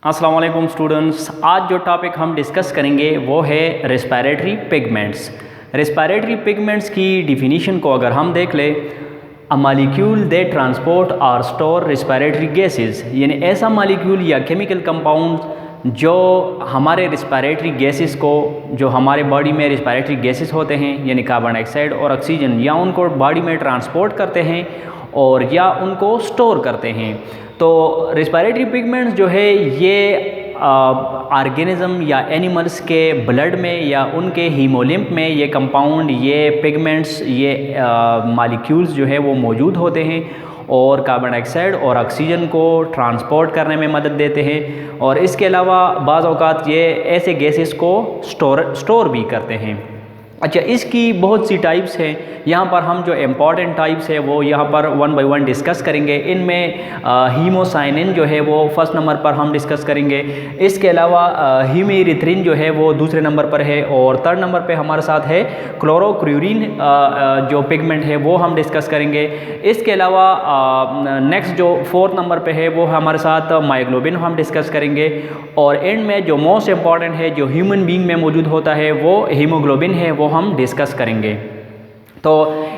अस्सलाम वालेकुम स्टूडेंट्स। आज जो टॉपिक हम डिस्कस करेंगे वो है रेस्पिरेटरी पिगमेंट्स। रेस्पिरेटरी पिगमेंट्स की डिफिनीशन को अगर हम देख लें, अ मालिक्यूल दे ट्रांसपोर्ट और स्टोर रेस्पिरेटरी गैसेस, यानी ऐसा मालिक्यूल या केमिकल कंपाउंड जो हमारे रेस्पिरेटरी गैसेस को, जो हमारे बॉडी में रेस्पिरेटरी गैसेस होते हैं यानी कार्बन डाइऑक्साइड और ऑक्सीजन, या उनको बॉडी में ट्रांसपोर्ट करते हैं और या उनको स्टोर करते हैं। तो रेस्पिरेटरी पिगमेंट्स जो है ये ऑर्गेनिज्म या एनिमल्स के ब्लड में या उनके हीमोलिम्फ में ये कंपाउंड, ये पिगमेंट्स, ये मॉलिक्यूल्स जो है वो मौजूद होते हैं और कार्बन डाइऑक्साइड और ऑक्सीजन को ट्रांसपोर्ट करने में मदद देते हैं। और इसके अलावा बाज़ औक़ात ये ऐसे गैसेस को स्टोर भी करते हैं। अच्छा, इसकी बहुत सी टाइप्स हैं। यहाँ पर हम जो इम्पॉर्टेंट टाइप्स है वो यहाँ पर वन बाय वन डिस्कस करेंगे। इनमें हीमोसाइनिन जो है वो फर्स्ट नंबर पर हम डिस्कस करेंगे। इसके अलावा हीमेरिथ्रिन जो है वो दूसरे नंबर पर है और थर्ड नंबर पे हमारे साथ है क्लोरोक्यूरिन जो पिगमेंट है वो हम डिस्कस करेंगे। इसके अलावा नेक्स्ट जो फोर्थ नंबर पे है वो हमारे साथ मायोग्लोबिन हम डिस्कस करेंगे। और एंड में जो मोस्ट इम्पॉर्टेंट है, जो ह्यूमन बींग में मौजूद होता है, वो हीमोग्लोबिन है, वो हम डिस्कस करेंगे। तो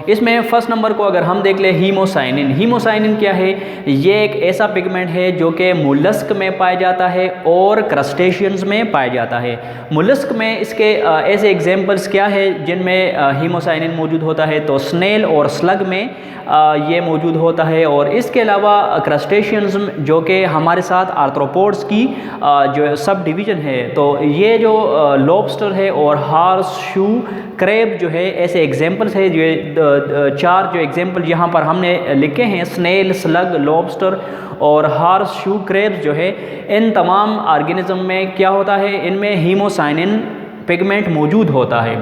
इसमें फर्स्ट नंबर को अगर हम देख लें, हीमोसाइनिन। हीमोसाइनिन क्या है? ये एक ऐसा पिगमेंट है जो कि मोलस्क में पाया जाता है और क्रस्टेशियंस में पाया जाता है। मोलस्क में इसके ऐसे एग्जांपल्स क्या है जिनमें हीमोसाइनिन मौजूड होता है? तो स्नेल और स्लग में ये मौजूद होता है। और इसके अलावा क्रस्टेशियंस जो कि हमारे साथ आर्थ्रोपोड्स की जो सब डिवीज़न है, तो ये जो लॉबस्टर है और हॉर्स शू क्रैब जो है, ऐसे एग्जांपल्स है। जो चार जो एग्जांपल यहाँ पर हमने लिखे हैं, स्नेल, स्लग, लॉबस्टर और हॉर्स शू क्रैब जो है, इन तमाम ऑर्गेनिज्म में क्या होता है? इनमें हीमोसाइनिन पिगमेंट मौजूद होता है।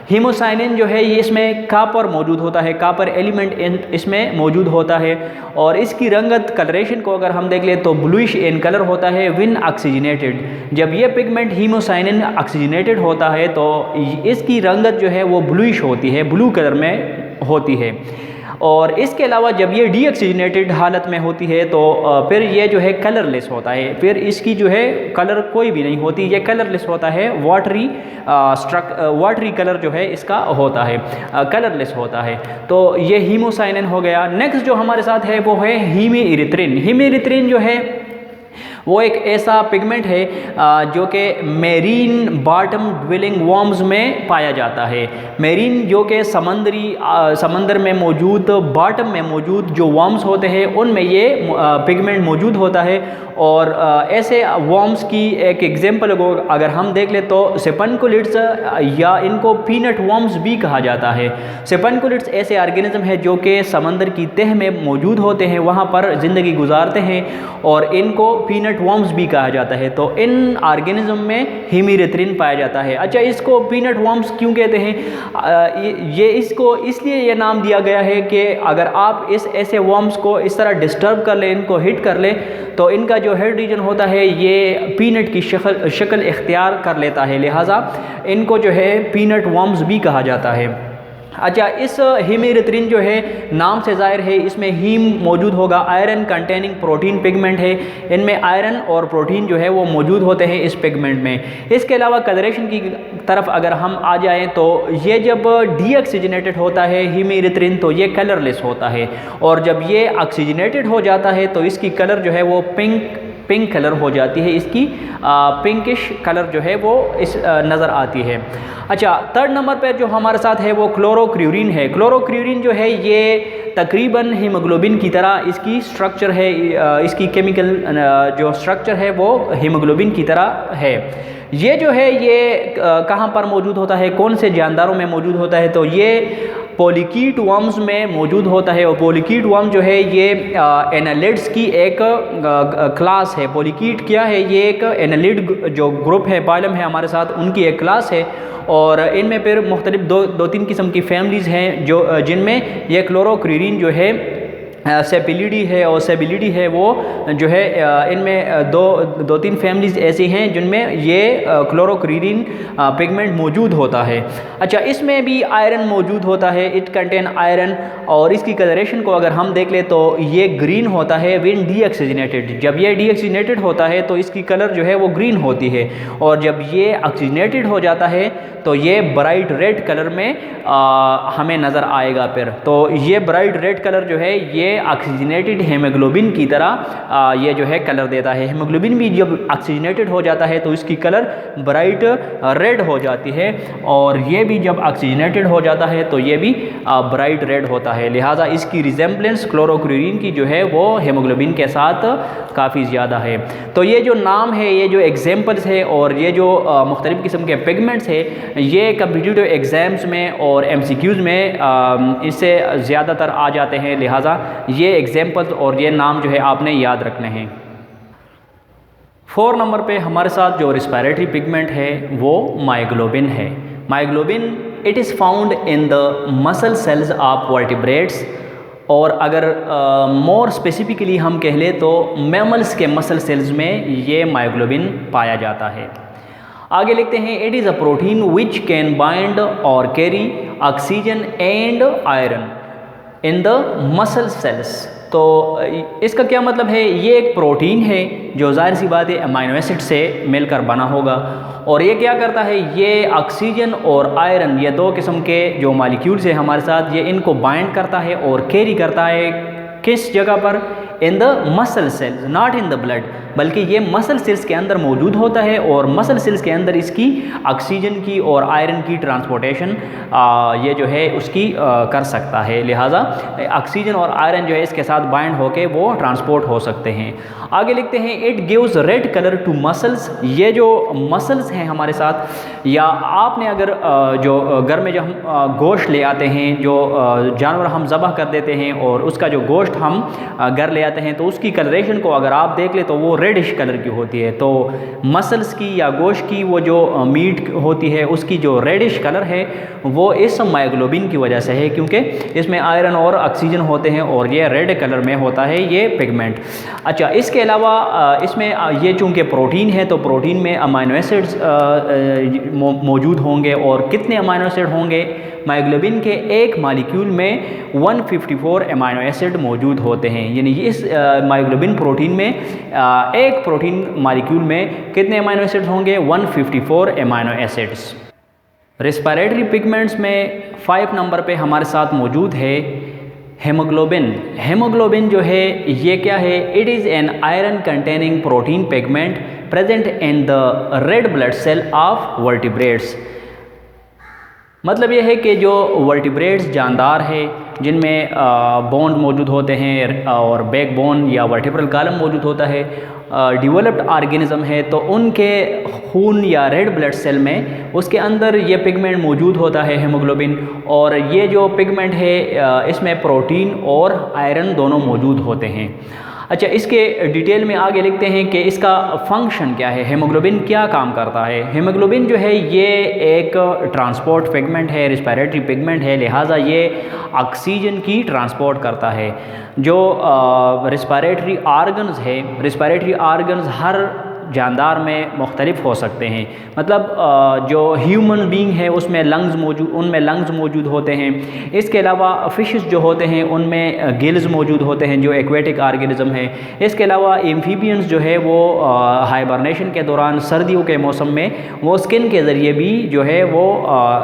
हीमोसाइनिन जो है ये इसमें कापर मौजूद होता है, कापर एलिमेंट इसमें मौजूद होता है। और इसकी रंगत, कलरेशन को अगर हम देख लें तो ब्लूइश इन कलर होता है व्हेन ऑक्सीजनेटेड। जब ये पिगमेंट हीमोसाइनिन ऑक्सीजनेटेड होता है तो इसकी रंगत जो है वो ब्लूइश होती है, ब्लू कलर में होती है। और इसके अलावा जब ये डीऑक्सीजनेटेड हालत में होती है तो फिर ये जो है कलरलेस होता है। फिर इसकी जो है कलर कोई भी नहीं होती, ये कलरलेस होता है। वाटरी कलर जो है इसका होता है, कलरलेस होता है। तो ये हीमोसाइनिन हो गया। नेक्स्ट जो हमारे साथ है वो है हीमेरिथ्रिन। हीमेरिथ्रिन जो है वो एक ऐसा पिगमेंट है जो कि मेरीन बॉटम ड्वेलिंग वर्म्स में पाया जाता है। मेरीन जो कि समंदर में मौजूद, बॉटम में मौजूद जो वर्म्स होते हैं उनमें ये पिगमेंट मौजूद होता है। और ऐसे वर्म्स की एक एग्जांपल अगर हम देख लें तो सेपनकुलिड्स, या इनको पीनट वर्म्स भी कहा जाता है। सेपनकुलिड्स ऐसे ऑर्गेनिज्म है जो कि समंदर की तह में मौजूद होते हैं, वहाँ पर ज़िंदगी गुजारते हैं और इनको पीनट वर्म्स भी कहा जाता है। तो इन ऑर्गेनिज्म में हीमेरिथ्रिन पाया जाता है। अच्छा, इसको पीनट वर्म्स क्यों कहते हैं? ये इसको इसलिए ये नाम दिया गया है कि अगर आप ऐसे वर्म्स को इस तरह डिस्टर्ब कर लें, इनको हिट कर लें, तो इनका जो हेड रीजन होता है ये पीनट की शक्ल इख्तियार कर लेता है, लिहाजा इनको जो है पीनट वर्म्स भी कहा जाता है। अच्छा, इस हीमेरिथ्रिन जो है नाम से ज़ाहिर है इसमें हीम मौजूद होगा, आयरन कंटेनिंग प्रोटीन पिगमेंट है। इनमें आयरन और प्रोटीन जो है वो मौजूद होते हैं इस पिगमेंट में। इसके अलावा कलरेशन की तरफ अगर हम आ जाएं तो ये जब डीऑक्सीजनेटेड होता है हीमेरिथ्रिन तो ये कलरलेस होता है, और जब ये ऑक्सीजनेटेड हो जाता है तो इसकी कलर जो है वो पिंक कलर हो जाती है। इसकी पिंकिश कलर जो है वो नज़र आती है। अच्छा, थर्ड नंबर पर जो हमारे साथ है वो क्लोरोक्यूरिन है। क्लोरोक्यूरिन जो है ये तकरीबन हीमोग्लोबिन की तरह इसकी स्ट्रक्चर है, इसकी केमिकल जो स्ट्रक्चर है वो हीमोग्लोबिन की तरह है। ये जो है ये कहाँ पर मौजूद होता है, कौन से जानदारों में मौजूद होता है? तो ये पोलिकीट वर्म्स में मौजूद होता है। और पोलिकीट वर्म जो है ये एनालिड्स की एक क्लास है। पोलिकीट क्या है? ये एक एनालिड जो ग्रुप है, पाइलम है हमारे साथ, उनकी एक क्लास है। और इनमें फिर मुख्तलिफ दो तीन किस्म की फैमिलीज़ हैं जो जिनमें ये क्लोरोक्यूरिन जो है सेपिलिडी है और सेबिलिडी है, वो जो है इनमें दो तीन फैमिलीज ऐसी हैं जिनमें ये क्लोरोक्रीरिन पिगमेंट मौजूद होता है। अच्छा, इसमें भी आयरन मौजूद होता है, इट कंटेन आयरन, और इसकी कलरेशन को अगर हम देख ले तो ये ग्रीन होता है व्हेन डीऑक्सीजनेटेड। जब ये डीऑक्सीजनेटेड होता है तो इसकी कलर जो है वो ग्रीन होती है, और जब ये ऑक्सीजनेटेड हो जाता है तो ये ब्राइट रेड कलर में हमें नज़र आएगा। फिर तो ये ब्राइट रेड कलर जो है ये ऑक्सीजनेटेड हेमोग्लोबिन की तरह ये जो है कलर देता है। हेमोग्लोबिन भी जब ऑक्सीजनेटेड हो जाता है तो इसकी कलर ब्राइट रेड हो जाती है, और ये भी जब ऑक्सीजनेटेड हो जाता है तो ये भी ब्राइट रेड होता है। लिहाजा इसकी रिजेम्बलेंस क्लोरोक्रीरिन की जो है वो हेमोग्लोबिन के साथ काफ़ी ज़्यादा है। तो ये जो नाम है, ये जो एग्जाम्पल्स है और ये जो मुख्तलिफ़ किस्म के पिगमेंट्स है, ये कम्पिटिटिव एग्ज़ाम्स में और MCQs में इससे ज़्यादातर आ जाते हैं। लिहाजा ये एग्जाम्पल्स और ये नाम जो है आपने याद रखने हैं। 4 नंबर पे हमारे साथ जो रिस्पायरेटरी पिगमेंट है वो मायोग्लोबिन है। Myoglobin it is found in the muscle sales of vertebrates, और अगर मोर स्पेसिफिकली हम कह लें तो मैमल्स के मसल सेल्स में ये मायोग्लोबिन पाया जाता है। आगे लिखते हैं, it is a protein which can bind or carry oxygen and iron in the muscle cells. तो इसका क्या मतलब है, ये एक प्रोटीन है जो ज़ाहिर सी बात है अमाइनो एसिड से मिलकर बना होगा, और ये क्या करता है, ये ऑक्सीजन और आयरन, ये 2 किस्म के जो मॉलिक्यूल्स हैं हमारे साथ, ये इनको बाइंड करता है और कैरी करता है किस जगह पर, इन the muscle sales, not in the blood, बल्कि ये मसल सेल्स के अंदर मौजूद होता है, और मसल सेल्स के अंदर इसकी ऑक्सीजन की और आयरन की ट्रांसपोर्टेशन ये जो है उसकी कर सकता है। लिहाजा ऑक्सीजन और आयरन जो है इसके साथ बाइंड होके वो ट्रांसपोर्ट हो सकते हैं। आगे लिखते हैं, it gives red colour to muscles. ये जो मसल्स हैं हमारे साथ, या आपने अगर जो घर में जो हम गोश्त ले आते हैं, जो जानवर हम ज़बह कर देते हैं और उसका जो गोश्त हम घर ले आते हैं, तो उसकी कलरेशन को अगर आप देख ले तो वो रेडिश कलर की होती है। तो मसल्स की या गोश्त की वो जो मीट होती है उसकी जो रेडिश कलर है वो इस मायोग्लोबिन की वजह से है, क्योंकि इसमें आयरन और ऑक्सीजन होते हैं और ये रेड कलर में होता है ये पिगमेंट। अच्छा, इसके अलावा इसमें ये चूँकि प्रोटीन है तो प्रोटीन में अमाइनो एसिड्स मौजूद होंगे, और कितने अमाइनो एसिड होंगे, मायोग्लोबिन के एक मॉलिक्यूल में 154 अमाइनो एसिड मौजूद होते हैं। यानी इस मायोग्लोबिन प्रोटीन में एक प्रोटीन मॉलिक्यूल में कितने अमाइनो एसिड्स होंगे, 154 अमाइनो एसिड्स। रेस्पिरेटरी पिगमेंट्स में 5 नंबर पे हमारे साथ मौजूद है हेमोग्लोबिन। हेमोग्लोबिन जो है ये क्या है, it is an iron containing protein pigment present in the red blood cell of vertebrates. मतलब ये है कि जो वर्टिब्रेट्स जानदार है जिनमें बोन मौजूद होते हैं और बैक बोन या वर्टिब्रल कॉलम मौजूद होता है, डेवलप्ड ऑर्गेनिज्म है, तो उनके खून या रेड ब्लड सेल में उसके अंदर ये पिगमेंट मौजूद होता है हेमोग्लोबिन, और ये जो पिगमेंट है इसमें प्रोटीन और आयरन दोनों मौजूद होते हैं। अच्छा, इसके डिटेल में आगे लिखते हैं कि इसका फंक्शन क्या है, हेमोग्लोबिन क्या काम करता है। हेमोग्लोबिन जो है ये एक ट्रांसपोर्ट पिगमेंट है, रिस्पिरेटरी पिगमेंट है, लिहाजा ये ऑक्सीजन की ट्रांसपोर्ट करता है। जो रिस्पिरेटरी आर्गन्स है, रिस्पिरेटरी आर्गन्स हर जानदार में मुख्तलिफ हो सकते हैं। मतलब जो ह्यूमन बीइंग है उसमें उनमें लंग्स मौजूद होते हैं। इसके अलावा फिशेस जो होते हैं उनमें गिल्स मौजूद होते हैं जो एक्वेटिक ऑर्गेनिज्म है। इसके अलावा एम्फीबियंस जो है वो हाइबरनेशन के दौरान सर्दियों के मौसम में वो स्किन के ज़रिए भी जो है वो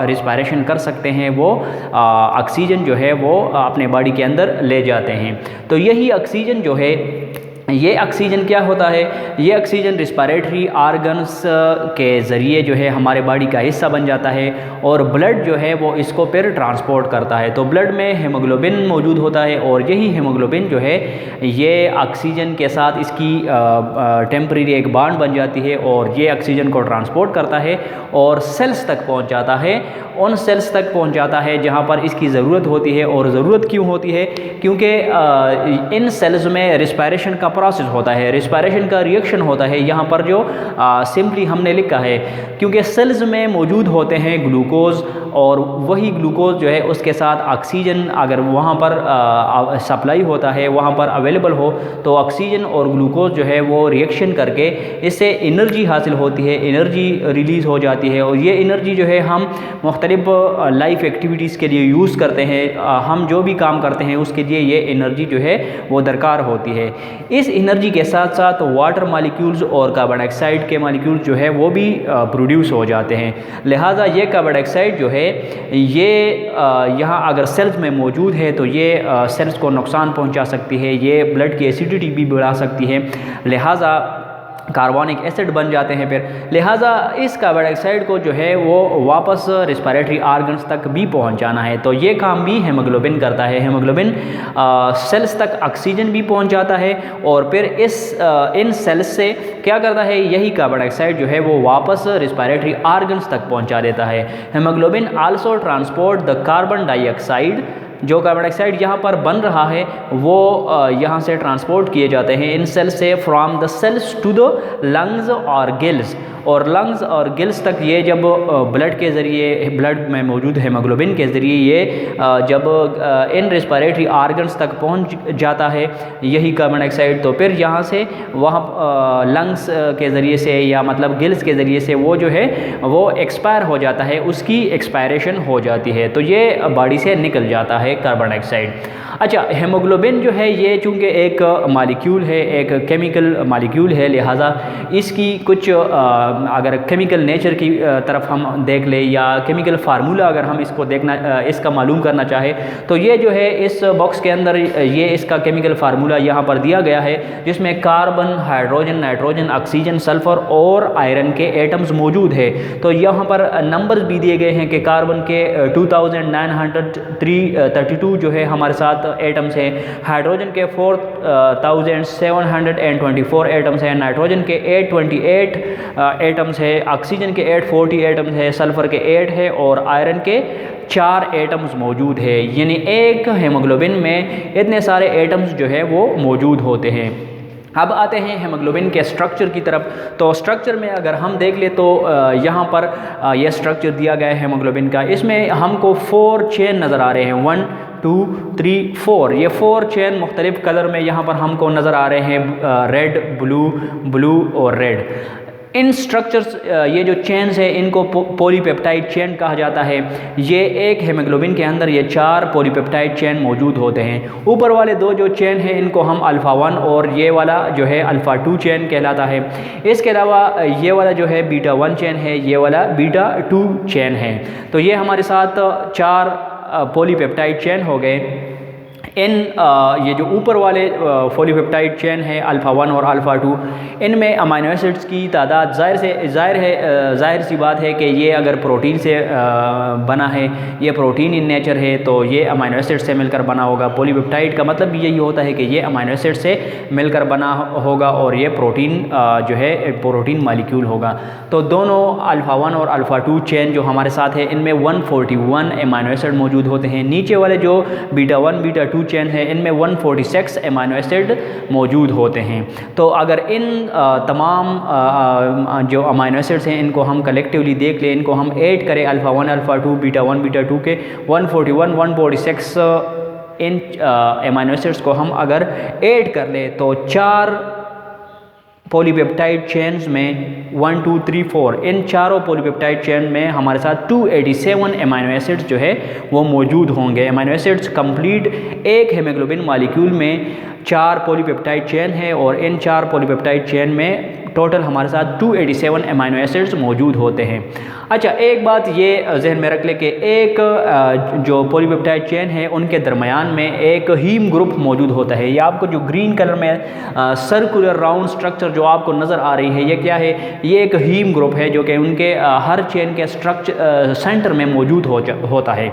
रिस्पायरेशन कर सकते हैं, वो ऑक्सीजन जो है वो अपने बॉडी के अंदर ले जाते हैं। तो यही ऑक्सीजन जो है, ये ऑक्सीजन क्या होता है, ये ऑक्सीजन रिस्पिरेटरी आर्गन्स के ज़रिए जो है हमारे बॉडी का हिस्सा बन जाता है, और ब्लड जो है वो इसको फिर ट्रांसपोर्ट करता है। तो ब्लड में हेमोग्लोबिन मौजूद होता है, और यही हेमोग्लोबिन जो है ये ऑक्सीजन के साथ इसकी टेम्परेरी एक बॉन्ड बन जाती है, और ये ऑक्सीजन को ट्रांसपोर्ट करता है और सेल्स तक पहुँच जाता है, उन सेल्स तक पहुँच जाता है जहाँ पर इसकी ज़रूरत होती है। और ज़रूरत क्यों होती है, क्योंकि इन सेल्स में रिस्पायरेशन का प्रोसेस होता है, रिस्पायरेशन का रिएक्शन होता है। यहाँ पर जो सिंपली हमने लिखा है, क्योंकि सेल्स में मौजूद होते हैं ग्लूकोज, और वही ग्लूकोज जो है उसके साथ ऑक्सीजन अगर वहाँ पर सप्लाई होता है, वहाँ पर अवेलेबल हो, तो ऑक्सीजन और ग्लूकोज जो है वो रिएक्शन करके इससे एनर्जी हासिल होती है, एनर्जी रिलीज़ हो जाती है, और ये एनर्जी जो है हम मुख्तलिफ लाइफ एक्टिविटीज़ के लिए यूज़ करते हैं। हम जो भी काम करते हैं उसके लिए ये एनर्जी जो है वो दरकार होती है। इस एनर्जी के साथ साथ वाटर मालिक्यूल्स और कार्बन डाइऑक्साइड के मालिक्यूल्स जो है वो भी प्रोड्यूस हो जाते हैं। लिहाजा ये कार्बन डाइऑक्साइड जो है ये यहाँ अगर सेल्स में मौजूद है तो ये सेल्स को नुकसान पहुँचा सकती है, ये ब्लड की एसिडिटी भी बढ़ा सकती है, लिहाजा कार्बोनिक एसिड बन जाते हैं फिर। लिहाजा इस कार्बन डाइऑक्साइड को जो है वो वापस रिस्पायरेटरी आर्गन्स तक भी पहुंचाना है, तो ये काम भी हेमोग्लोबिन करता है। हेमोग्लोबिन सेल्स तक ऑक्सीजन भी पहुंचाता है, और फिर इन सेल्स से क्या करता है, यही कार्बन डाइऑक्साइड जो है वो वापस रिस्पायरेटरी आर्गन्स तक पहुंचा देता है। Haemoglobin also transport the carbon dioxide, जो कार्बन डाइऑक्साइड यहाँ पर बन रहा है वो यहाँ से ट्रांसपोर्ट किए जाते हैं इन सेल्स से, from the cells to the lungs और गिल्स, और लंग्स और गिल्स तक ये जब ब्लड के ज़रिए, ब्लड में मौजूद हेमोग्लोबिन के ज़रिए ये जब इन रिस्पायरेटरी आर्गन्स तक पहुँच जाता है यही कार्बन डाइऑक्साइड, तो फिर यहाँ से वहाँ लंग्स के ज़रिए से या मतलब गिल्स के ज़रिए से वो जो है वो एक्सपायर हो जाता है, उसकी एक्सपायरेशन हो जाती है, तो ये बॉडी से निकल जाता है कार्बन डाइऑक्साइड। अच्छा, हेमोग्लोबिन जो है ये चूँकि एक मालिक्यूल है, एक केमिकल मालिक्यूल है, लिहाजा इसकी कुछ अगर केमिकल नेचर की तरफ हम देख ले या केमिकल फार्मूला अगर हम इसको देखना इसका मालूम करना चाहे, तो ये जो है इस बॉक्स के अंदर ये इसका केमिकल फार्मूला यहाँ पर दिया गया है, जिसमें carbon, hydrogen, nitrogen, oxygen, sulphur और आयरन के एटम्स मौजूद है। तो यहाँ पर नंबर्स भी दिए गए हैं कि कार्बन के 2932 जो है हमारे साथ एटम्स हैं, हाइड्रोजन के 4724 एटम्स हैं, नाइट्रोजन के 828 एटम्स है, ऑक्सीजन के 840 एटम्स है, सल्फर के 8 है, और आयरन के 4 एटम्स मौजूद है। यानी एक हेमोग्लोबिन में इतने सारे एटम्स जो है वो मौजूद होते हैं। अब आते हैं हेमोग्लोबिन के स्ट्रक्चर की तरफ। तो स्ट्रक्चर में अगर हम देख ले तो यहाँ पर यह स्ट्रक्चर दिया गया है हेमोग्लोबिन का, इसमें हमको 4 चेन नज़र आ रहे हैं, 1 2 3 4, ये 4 चेन मुख्तलिफ कलर में यहाँ पर हमको नज़र आ रहे हैं, रेड, ब्लू और रेड। इन स्ट्रक्चर्स, ये जो चेन्स है इनको पॉलीपेप्टाइड चेन कहा जाता है। ये एक हेमोग्लोबिन के अंदर ये 4 पॉलीपेप्टाइड चेन मौजूद होते हैं। ऊपर वाले 2 जो चेन है इनको हम अल्फ़ा 1 और ये वाला जो है अल्फ़ा 2 चेन कहलाता है। इसके अलावा ये वाला जो है बीटा 1 चेन है, ये वाला बीटा 2 चेन है। तो ये हमारे साथ 4 पॉलीपेप्टाइड चेन हो गए। इन ये जो ऊपर वाले पॉलीपेप्टाइड चेन है अल्फ़ा 1 और अल्फ़ा 2, इनमें अमाइनो एसिड्स की तादाद ज़ाहिर सी बात है कि ये अगर प्रोटीन से बना है, ये प्रोटीन इन नेचर है, तो ये अमाइनो एसिड से मिलकर बना होगा। पॉलीपेप्टाइड का मतलब भी यही होता है कि ये अमाइनो एसिड से मिलकर बना होगा और ये प्रोटीन जो है प्रोटीन मालिक्यूल होगा। तो दोनों अल्फ़ा 1 और अल्फ़ा 2 चेन जो हमारे साथ है इनमें 141 अमाइनो एसिड मौजूद होते हैं। नीचे वाले जो बीटा 1 बीटा 2 चेन है इनमें 146 अमाइनो एसिड मौजूद होते हैं। तो अगर इन तमाम जो अमाइनो एसिड्स हैं इनको हम कलेक्टिवली देख लें, इनको हम ऐड करें, अल्फ़ा 1 अल्फ़ा 2 बीटा 1 बीटा 2 के 141 146 इन अमाइनो एसिड्स को हम अगर ऐड कर लें तो 4 पॉलीपेप्टाइड चेन्स में 1 2 3 4 इन चारों पॉलीपेप्टाइड चेन में हमारे साथ 287 अमाइनो एसिड्स जो है वो मौजूद होंगे। अमाइनो एसिड्स कंप्लीट एक हेमोग्लोबिन मॉलिक्यूल में 4 पॉलीपेप्टाइड चेन है और इन 4 पॉलीपेप्टाइड चेन में टोटल हमारे साथ 287 अमाइनो एसिड्स मौजूद होते हैं। अच्छा, एक बात ये जहन में रख ले कि एक जो पॉलीपेप्टाइड चेन है उनके दरमियान में एक हीम ग्रुप मौजूद होता है। ये आपको जो ग्रीन कलर में सर्कुलर राउंड स्ट्रक्चर जो आपको नज़र आ रही है, ये क्या है? ये एक हीम ग्रुप है जो कि उनके हर चेन के स्ट्रक्चर सेंटर में मौजूद होता है।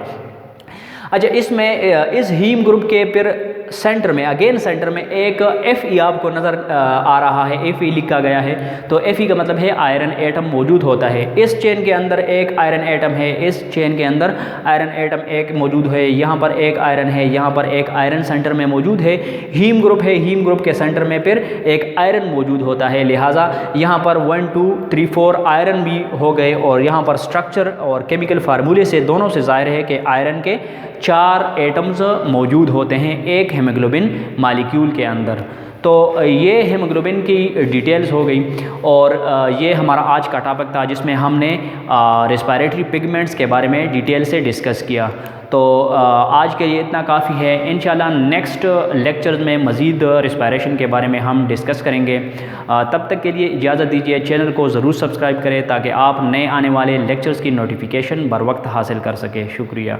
अच्छा, इसमें इस हीम ग्रुप के फिर सेंटर में अगेन सेंटर में एक Fe आपको नज़र आ रहा है, Fe लिखा गया है। तो Fe का मतलब है आयरन एटम मौजूद होता है। इस चेन के अंदर एक आयरन एटम है, इस चेन के अंदर आयरन एटम एक मौजूद है, यहाँ पर एक आयरन है, यहाँ पर एक आयरन सेंटर में मौजूद है। हीम ग्रुप है, हीम ग्रुप के सेंटर में फिर एक आयरन मौजूद होता है। लिहाजा यहाँ पर 1 2 3 4 आयरन भी हो गए और यहाँ पर स्ट्रक्चर और केमिकल फार्मूले से दोनों से जाहिर है कि आयरन के 4 एटम्स मौजूद होते हैं एक हीमोग्लोबिन मॉलिक्यूल के अंदर। तो ये हीमोग्लोबिन की डिटेल्स हो गई और ये हमारा आज का टॉपिक था जिसमें हमने रेस्पिरेटरी पिगमेंट्स के बारे में डिटेल से डिस्कस किया। तो आज के लिए इतना काफ़ी है। इंशाल्लाह नेक्स्ट लेक्चर में मज़ीद रेस्पिरेशन के बारे में हम डिस्कस करेंगे। तब तक के लिए इजाज़त दीजिए। चैनल को ज़रूर सब्सक्राइब करें ताकि आप नए आने वाले लेक्चर्स की नोटिफिकेशन बर वक्त हासिल कर सकें। शुक्रिया।